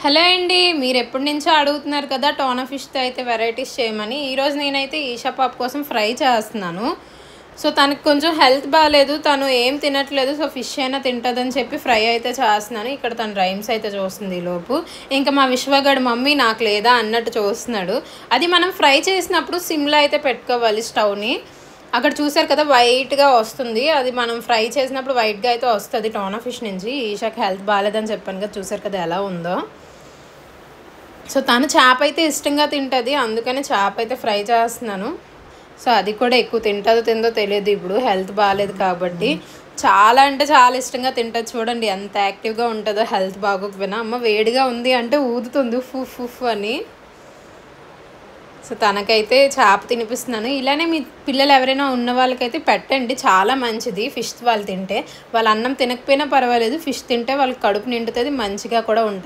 Hello అండి, మీరు ఎప్పటి నుంచో అడుగుతున్నారు కదా టోనా ఫిష్తో అయితే వెరైటీస్ చేయమని. ఈరోజు నేనైతే ఈషా పాప కోసం ఫ్రై చేస్తున్నాను. సో తనకు కొంచెం హెల్త్ బాగాలేదు, తను ఏం తినట్లేదు. సో ఫిష్ అయినా తింటుందని చెప్పి ఫ్రై అయితే చేస్తున్నాను. ఇక్కడ తను రైమ్స్ అయితే చూస్తుంది ఈలోపు. ఇంకా మా విశ్వగడ్ మమ్మీ నాకు లేదా అన్నట్టు చూస్తున్నాడు. అది మనం ఫ్రై చేసినప్పుడు సిమ్లో అయితే పెట్టుకోవాలి స్టవ్ని. అక్కడ చూసారు కదా వైట్గా వస్తుంది, అది మనం ఫ్రై చేసినప్పుడు వైట్గా అయితే వస్తుంది టోనా ఫిష్ నుంచి. ఈషాకి హెల్త్ బాగాలేదని చెప్పాను కదా, చూసారు కదా ఎలా ఉందో. సో తను చేప అయితే ఇష్టంగా తింటుంది, అందుకని చేప అయితే ఫ్రై చేస్తున్నాను. సో అది కూడా ఎక్కువ తింటుందో తిందో తెలియదు, ఇప్పుడు హెల్త్ బాగాలేదు కాబట్టి. చాలా అంటే చాలా ఇష్టంగా తింటుంది. చూడండి ఎంత యాక్టివ్గా ఉంటుందో హెల్త్ బాగోకపోయినా. అమ్మ వేడిగా ఉంది అంటే ఊదుతుంది ఫుఫ్ ఫుఫ్ అని. సో తనకైతే చేప తినిపిస్తున్నాను. ఇలానే మీ పిల్లలు ఎవరైనా ఉన్న వాళ్ళకైతే పెట్టండి, చాలా మంచిది ఫిష్ వాళ్ళు తింటే. వాళ్ళు అన్నం తినకపోయినా పర్వాలేదు, ఫిష్ తింటే వాళ్ళకి కడుపు నిండుతుంది, మంచిగా కూడా ఉంటారు.